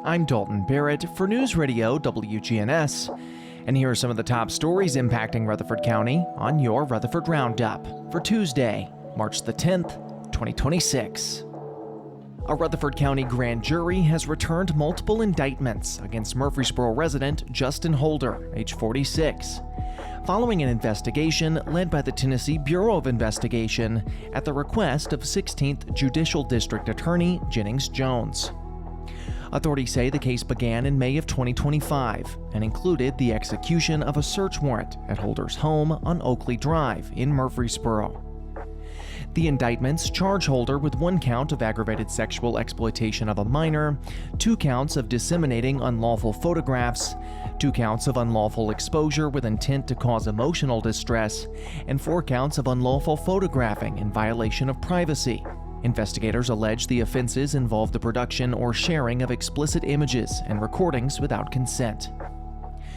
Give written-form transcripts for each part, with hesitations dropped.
I'm Dalton Barrett for News Radio WGNS, and here are some of the top stories impacting Rutherford County on your Rutherford Roundup for Tuesday, March the 10th, 2026. A Rutherford County grand jury has returned multiple indictments against Murfreesboro resident Justin Holder, age 46, following an investigation led by the Tennessee Bureau of Investigation at the request of 16th Judicial District Attorney Jennings Jones. Authorities say the case began in May of 2025 and included the execution of a search warrant at Holder's home on Oakley Drive in Murfreesboro. The indictments charge Holder with 1 count of aggravated sexual exploitation of a minor, 2 counts of disseminating unlawful photographs, 2 counts of unlawful exposure with intent to cause emotional distress, and 4 counts of unlawful photographing in violation of privacy. Investigators allege the offenses involve the production or sharing of explicit images and recordings without consent.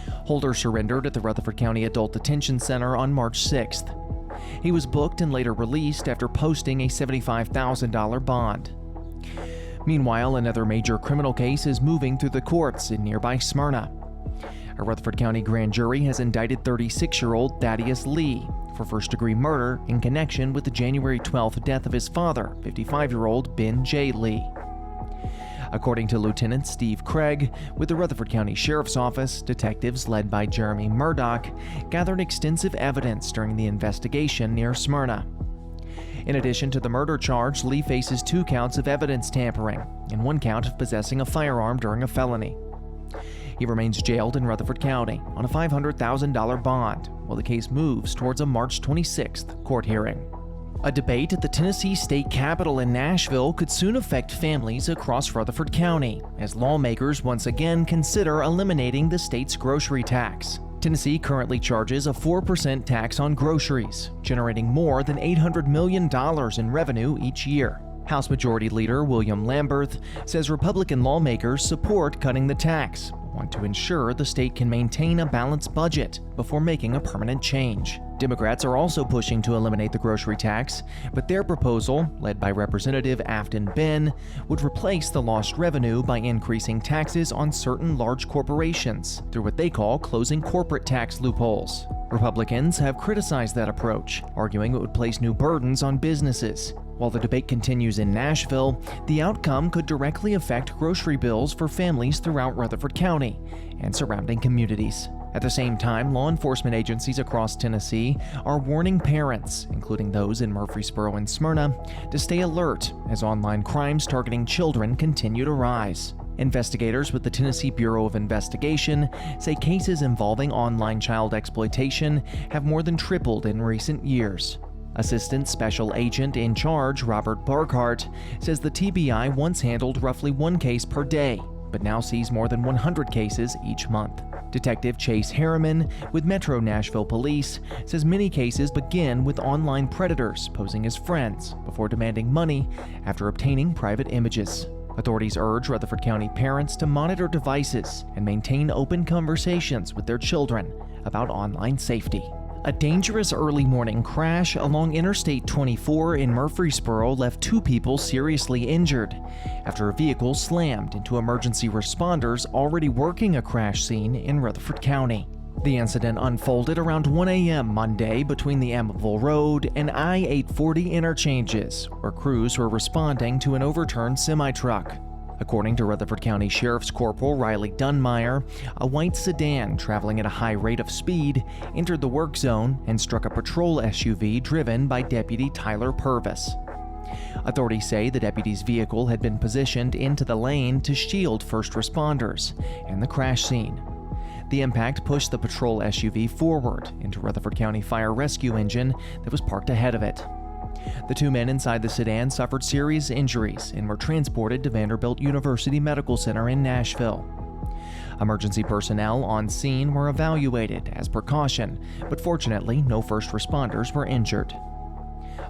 Holder surrendered at the Rutherford County Adult Detention Center on March 6th. He was booked and later released after posting a $75,000 bond. Meanwhile, another major criminal case is moving through the courts in nearby Smyrna. A Rutherford County grand jury has indicted 36-year-old Thaddeus Lee for first-degree murder in connection with the January 12th death of his father, 55-year-old Ben J. Lee. According to Lieutenant Steve Craig with the Rutherford County Sheriff's Office, detectives led by Jeremy Murdoch gathered extensive evidence during the investigation near Smyrna. In addition to the murder charge, Lee faces 2 counts of evidence tampering and 1 count of possessing a firearm during a felony. He remains jailed in Rutherford County on a $500,000 bond while the case moves towards a March 26th court hearing. A debate at the Tennessee State Capitol in Nashville could soon affect families across Rutherford County as lawmakers once again consider eliminating the state's grocery tax. Tennessee currently charges a 4% tax on groceries, generating more than $800 million in revenue each year. House Majority Leader William Lamberth says Republican lawmakers support cutting the tax, but want to ensure the state can maintain a balanced budget before making a permanent change. Democrats are also pushing to eliminate the grocery tax, but their proposal, led by Representative Afton Ben, would replace the lost revenue by increasing taxes on certain large corporations through what they call closing corporate tax loopholes. Republicans have criticized that approach, arguing it would place new burdens on businesses. While the debate continues in Nashville, the outcome could directly affect grocery bills for families throughout Rutherford County and surrounding communities. At the same time, law enforcement agencies across Tennessee are warning parents, including those in Murfreesboro and Smyrna, to stay alert as online crimes targeting children continue to rise. Investigators with the Tennessee Bureau of Investigation say cases involving online child exploitation have more than tripled in recent years. Assistant Special Agent in charge Robert Barkhart says the TBI once handled roughly 1 case per day, but now sees more than 100 cases each month. Detective Chase Harriman with Metro Nashville Police says many cases begin with online predators posing as friends before demanding money after obtaining private images. Authorities urge Rutherford County parents to monitor devices and maintain open conversations with their children about online safety. A dangerous early morning crash along Interstate 24 in Murfreesboro left 2 people seriously injured after a vehicle slammed into emergency responders already working a crash scene in Rutherford County. The incident unfolded around 1 a.m. Monday between the Abbeville Road and I-840 interchanges, where crews were responding to an overturned semi-truck. According to Rutherford County Sheriff's Corporal Riley Dunmeyer, a white sedan traveling at a high rate of speed entered the work zone and struck a patrol SUV driven by Deputy Tyler Purvis. Authorities say the deputy's vehicle had been positioned into the lane to shield first responders and the crash scene. The impact pushed the patrol SUV forward into Rutherford County Fire Rescue engine that was parked ahead of it. The 2 men inside the sedan suffered serious injuries and were transported to Vanderbilt University Medical Center in Nashville. Emergency personnel on scene were evaluated as precaution, but fortunately, no first responders were injured.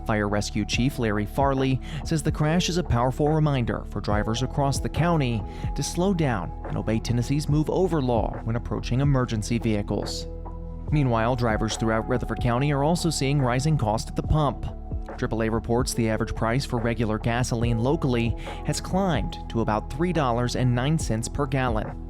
Fire Rescue Chief Larry Farley says the crash is a powerful reminder for drivers across the county to slow down and obey Tennessee's move over law when approaching emergency vehicles. Meanwhile, drivers throughout Rutherford County are also seeing rising costs at the pump. AAA reports the average price for regular gasoline locally has climbed to about $3.09 per gallon.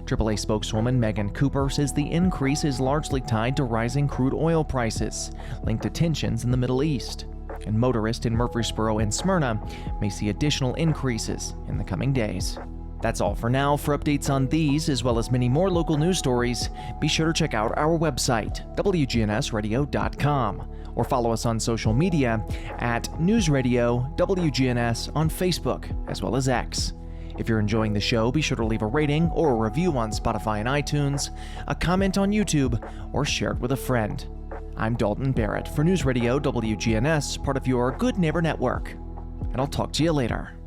AAA spokeswoman Megan Cooper says the increase is largely tied to rising crude oil prices, linked to tensions in the Middle East. And motorists in Murfreesboro and Smyrna may see additional increases in the coming days. That's all for now. For updates on these, as well as many more local news stories, be sure to check out our website, wgnsradio.com, or follow us on social media at News Radio WGNS on Facebook, as well as X. If you're enjoying the show, be sure to leave a rating or a review on Spotify and iTunes, a comment on YouTube, or share it with a friend. I'm Dalton Barrett for News Radio WGNS, part of your Good Neighbor Network, and I'll talk to you later.